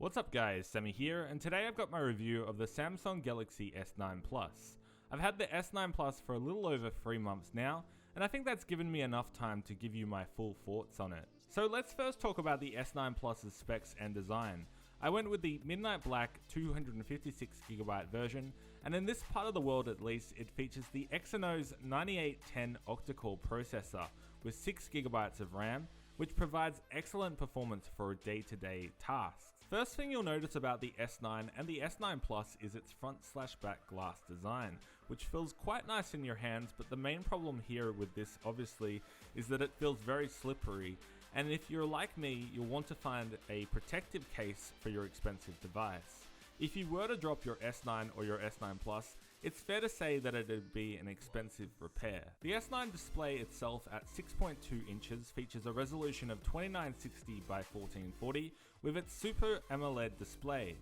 What's up guys, Sammy here, and today I've got my review of the Samsung Galaxy S9 Plus. I've had the S9 Plus for a little over 3 months now, and I think that's given me enough time to give you my full thoughts on it. So let's first talk about the S9 Plus's specs and design. I went with the Midnight Black 256GB version, and in this part of the world at least, it features the Exynos 9810 octa-core processor with 6GB of RAM, which provides excellent performance for day-to-day tasks. First thing you'll notice about the S9 and the S9 Plus is its front/back glass design, which feels quite nice in your hands, but the main problem here with this obviously is that it feels very slippery, and if you're like me, you'll want to find a protective case for your expensive device. If you were to drop your S9 or your S9 Plus, it's fair to say that it'd be an expensive repair. The S9 display itself at 6.2 inches features a resolution of 2960 by 1440 with its Super AMOLED display.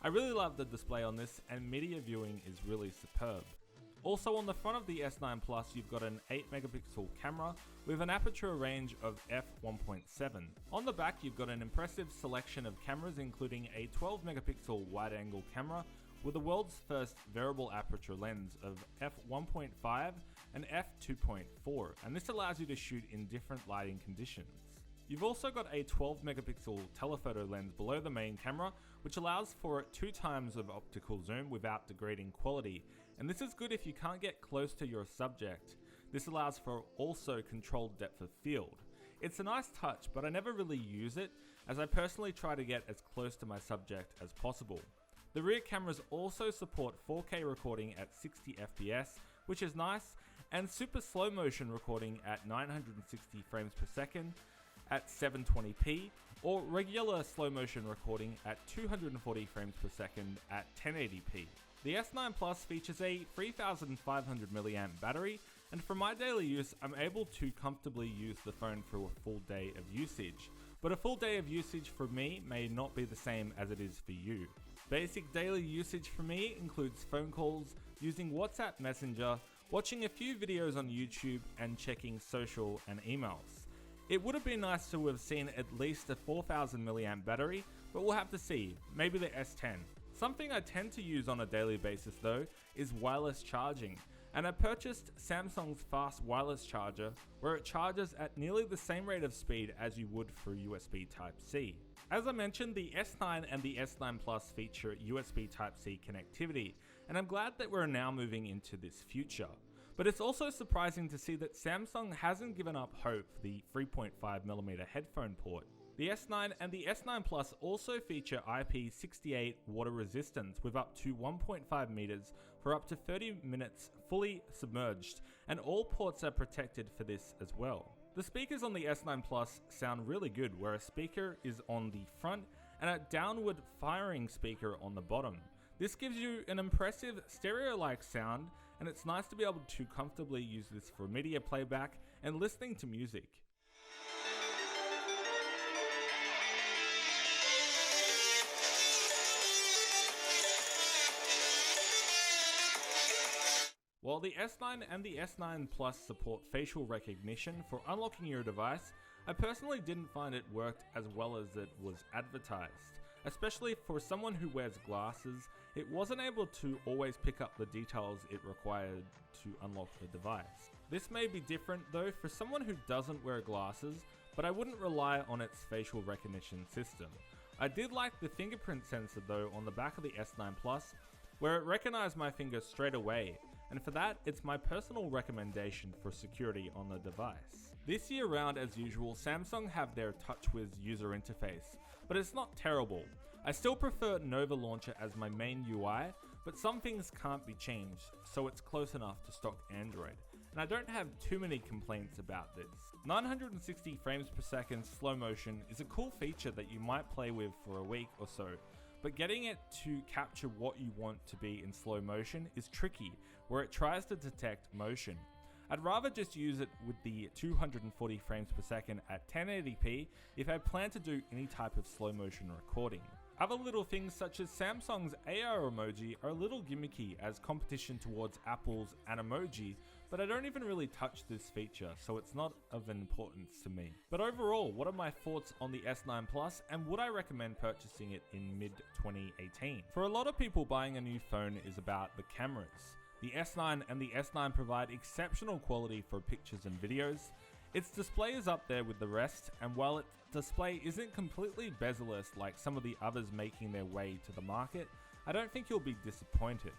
I really love the display on this, and media viewing is really superb. Also on the front of the S9 Plus, you've got an 8 megapixel camera with an aperture range of f1.7. On the back, you've got an impressive selection of cameras, including a 12 megapixel wide angle camera with the world's first variable aperture lens of f1.5 and f2.4, and this allows you to shoot in different lighting conditions. You've also got a 12 megapixel telephoto lens below the main camera, which allows for 2 times of optical zoom without degrading quality, and this is good if you can't get close to your subject. This allows for also controlled depth of field. It's a nice touch, but I never really use it, as I personally try to get as close to my subject as possible. The rear cameras also support 4K recording at 60 FPS, which is nice, and super slow motion recording at 960 frames per second at 720p, or regular slow motion recording at 240 frames per second at 1080p. The S9 Plus features a 3500 mAh battery, and for my daily use, I'm able to comfortably use the phone for a full day of usage. But a full day of usage for me may not be the same as it is for you. Basic daily usage for me includes phone calls, using WhatsApp Messenger, watching a few videos on YouTube, and checking social and emails. It would have been nice to have seen at least a 4000 mAh battery, but we'll have to see, maybe the S10. Something I tend to use on a daily basis though is wireless charging, and I purchased Samsung's fast wireless charger, where it charges at nearly the same rate of speed as you would for USB Type-C. As I mentioned, the S9 and the S9 Plus feature USB Type-C connectivity, and I'm glad that we're now moving into this future. But it's also surprising to see that Samsung hasn't given up hope for the 3.5mm headphone port. The S9 and the S9 Plus also feature IP68 water resistance with up to 1.5 meters for up to 30 minutes fully submerged, and all ports are protected for this as well. The speakers on the S9 Plus sound really good, where a speaker is on the front and a downward firing speaker on the bottom. This gives you an impressive stereo-like sound, and it's nice to be able to comfortably use this for media playback and listening to music. While the S9 and the S9 Plus support facial recognition for unlocking your device, I personally didn't find it worked as well as it was advertised. Especially for someone who wears glasses, it wasn't able to always pick up the details it required to unlock the device. This may be different though for someone who doesn't wear glasses, but I wouldn't rely on its facial recognition system. I did like the fingerprint sensor though on the back of the S9 Plus, where it recognized my finger straight away, and for that, it's my personal recommendation for security on the device. This year round, as usual, Samsung have their TouchWiz user interface, but it's not terrible. I still prefer Nova Launcher as my main UI, but some things can't be changed, so it's close enough to stock Android, and I don't have too many complaints about this. 960 frames per second slow motion is a cool feature that you might play with for a week or so, but getting it to capture what you want to be in slow motion is tricky, where it tries to detect motion. I'd rather just use it with the 240 frames per second at 1080p if I plan to do any type of slow motion recording. Other little things such as Samsung's AR emoji are a little gimmicky as competition towards Apple's Animoji, but I don't even really touch this feature, so it's not of importance to me. But overall, what are my thoughts on the S9 Plus, and would I recommend purchasing it in mid-2018? For a lot of people, buying a new phone is about the cameras. The S9 and the S9 provide exceptional quality for pictures and videos. Its display is up there with the rest, and while its display isn't completely bezel-less like some of the others making their way to the market, I don't think you'll be disappointed.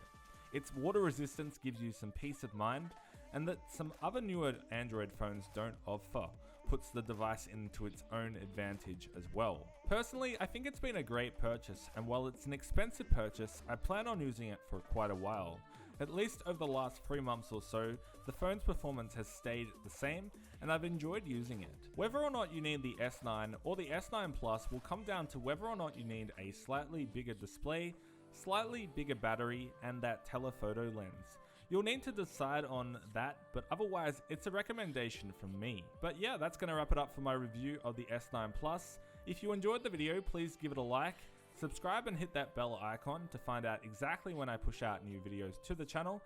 Its water resistance gives you some peace of mind, and that some other newer Android phones don't offer puts the device into its own advantage as well. Personally, I think it's been a great purchase, and while it's an expensive purchase, I plan on using it for quite a while. At least over the last 3 months or so, the phone's performance has stayed the same, and I've enjoyed using it. Whether or not you need the S9 or the S9 Plus will come down to whether or not you need a slightly bigger display, slightly bigger battery, and that telephoto lens. You'll need to decide on that, but otherwise it's a recommendation from me. But yeah, that's going to wrap it up for my review of the S9 Plus. If you enjoyed the video, please give it a like, subscribe and hit that bell icon to find out exactly when I push out new videos to the channel.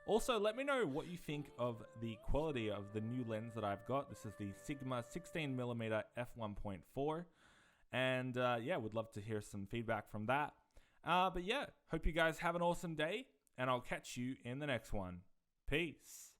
Also, let me know what you think of the quality of the new lens that I've got. This is the Sigma 16mm f1.4, and yeah, would love to hear some feedback from that. But yeah, hope you guys have an awesome day, and I'll catch you in the next one. Peace.